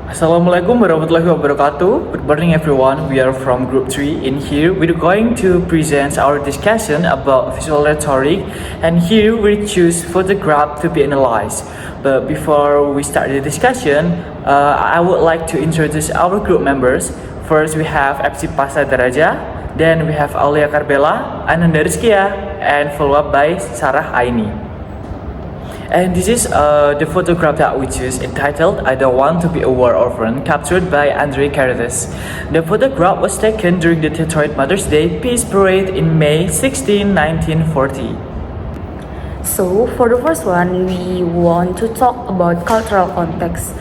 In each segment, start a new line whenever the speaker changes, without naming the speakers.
Assalamualaikum warahmatullahi wabarakatuh. Good morning everyone. We are from group 3. In here we're going to present our discussion about visual rhetoric, and here we choose photograph to be analyzed. But before we start the discussion, I would like to introduce our group members. First we have Epsi, Passa, Darajah. Then we have Aulia Carbella, Ananda, Riezkya, and follow up by Sarah, Ainy. And this is the photograph that we choose, entitled "I Don't Want to Be a War Orphan," captured by Andre Caritas. The photograph was taken during the Detroit Mother's Day Peace Parade in May 16, 1940.
So, for the first one, we want to talk about cultural context.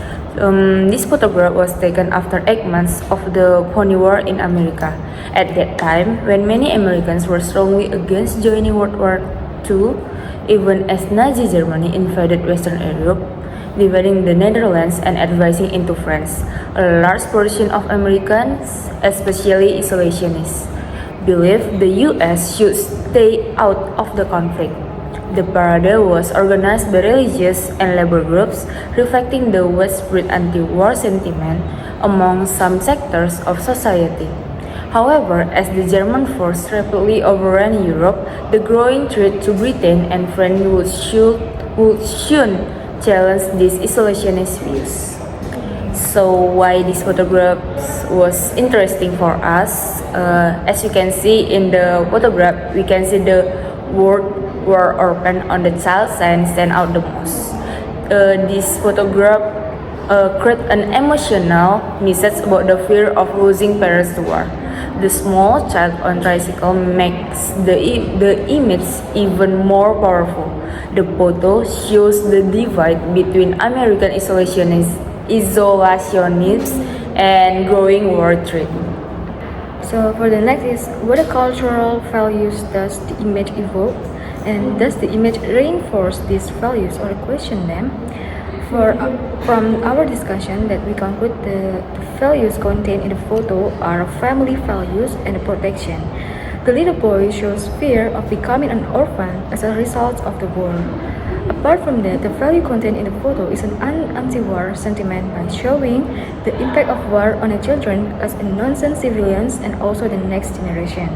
This photograph was taken after 8 months of the Pony War in America. At that time, when many Americans were strongly against joining World War II, even as Nazi Germany invaded Western Europe, dividing the Netherlands and advancing into France. A large portion of Americans, especially isolationists, believed the US should stay out of the conflict. The parade was organized by religious and labor groups, reflecting the widespread anti-war sentiment among some sectors of society. However, as the German force rapidly overran Europe, the growing threat to Britain and France would soon challenge these isolationist views. So, why this photograph was interesting for us? As you can see in the photograph, we can see the word "war orphan" on the child sign stand out the most. This photograph create an emotional message about the fear of losing parents to war. The small child on tricycle makes the image even more powerful. The photo shows the divide between American isolationists and growing war threat.
So for the next is, what cultural values does the image evoke, and does the image reinforce these values or question them? From our discussion, that we conclude the values contained in the photo are family values and protection. The little boy shows fear of becoming an orphan as a result of the war. Apart from that, the value contained in the photo is an anti-war sentiment by showing the impact of war on the children as innocent civilians and also the next generation.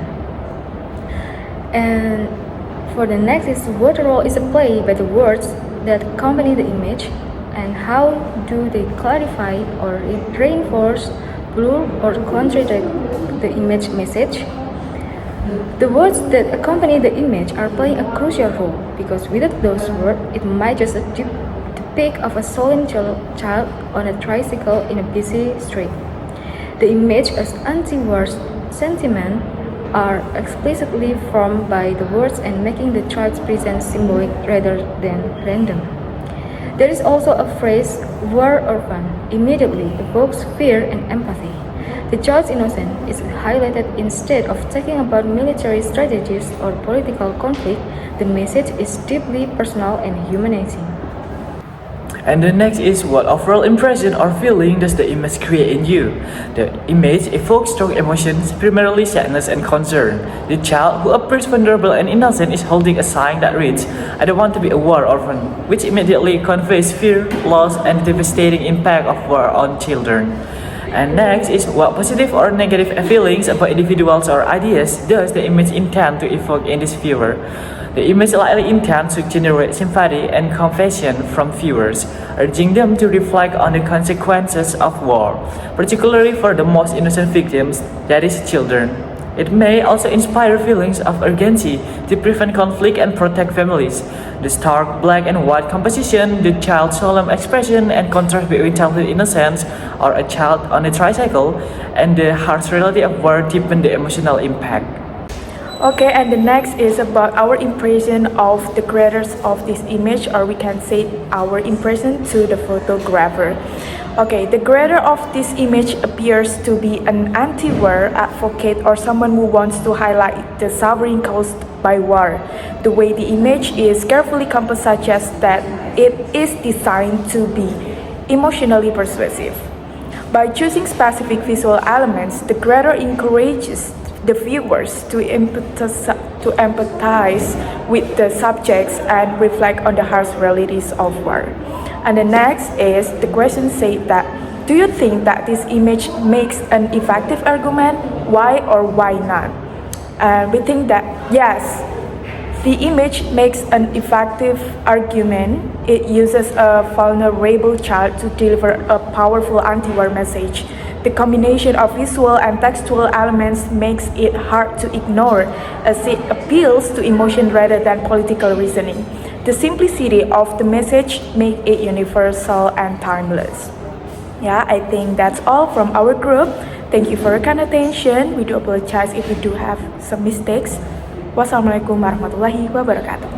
And for the next is, what role is played by the words that accompany the image, and how do they clarify or reinforce, blur, or contradict the image message? The words that accompany the image are playing a crucial role, because without those words, it might just depict of a solemn child on a tricycle in a busy street. The image as anti-war sentiment are explicitly formed by the words and making the child's presence symbolic rather than random. There is also a phrase, "war orphan," immediately evokes fear and empathy. The child's innocence is highlighted. Instead of talking about military strategies or political conflict, the message is deeply personal and humanizing.
And the next is, what overall impression or feeling does the image create in you? The image evokes strong emotions, primarily sadness and concern. The child, who appears vulnerable and innocent, is holding a sign that reads, "I don't want to be a war orphan," which immediately conveys fear, loss, and the devastating impact of war on children. And next is, what positive or negative feelings about individuals or ideas does the image intend to evoke in this viewer? The image likely intends to generate sympathy and compassion from viewers, urging them to reflect on the consequences of war, particularly for the most innocent victims, that is, children. It may also inspire feelings of urgency to prevent conflict and protect families. The stark black and white composition, the child's solemn expression, and contrast between childhood innocence or a child on a tricycle and the harsh reality of war deepen the emotional impact.
Okay, and the next is about our impression of the creators of this image, or we can say our impression to the photographer. Okay, the creator of this image appears to be an anti-war advocate or someone who wants to highlight the suffering caused by war. The way the image is carefully composed suggests that it is designed to be emotionally persuasive. By choosing specific visual elements, the creator encourages the viewers to empathize with the subjects and reflect on the harsh realities of war. And the next is, the question said that, Do you think that this image makes an effective argument? Why or why not? And we think that yes, the image makes an effective argument. It uses a vulnerable child to deliver a powerful anti-war message. The combination of visual and textual elements makes it hard to ignore, as it appeals to emotion rather than political reasoning. The simplicity of the message makes it universal and timeless. Yeah, I think that's all from our group. Thank you for your kind attention. We do apologize if we do have some mistakes. Wassalamualaikum warahmatullahi wabarakatuh.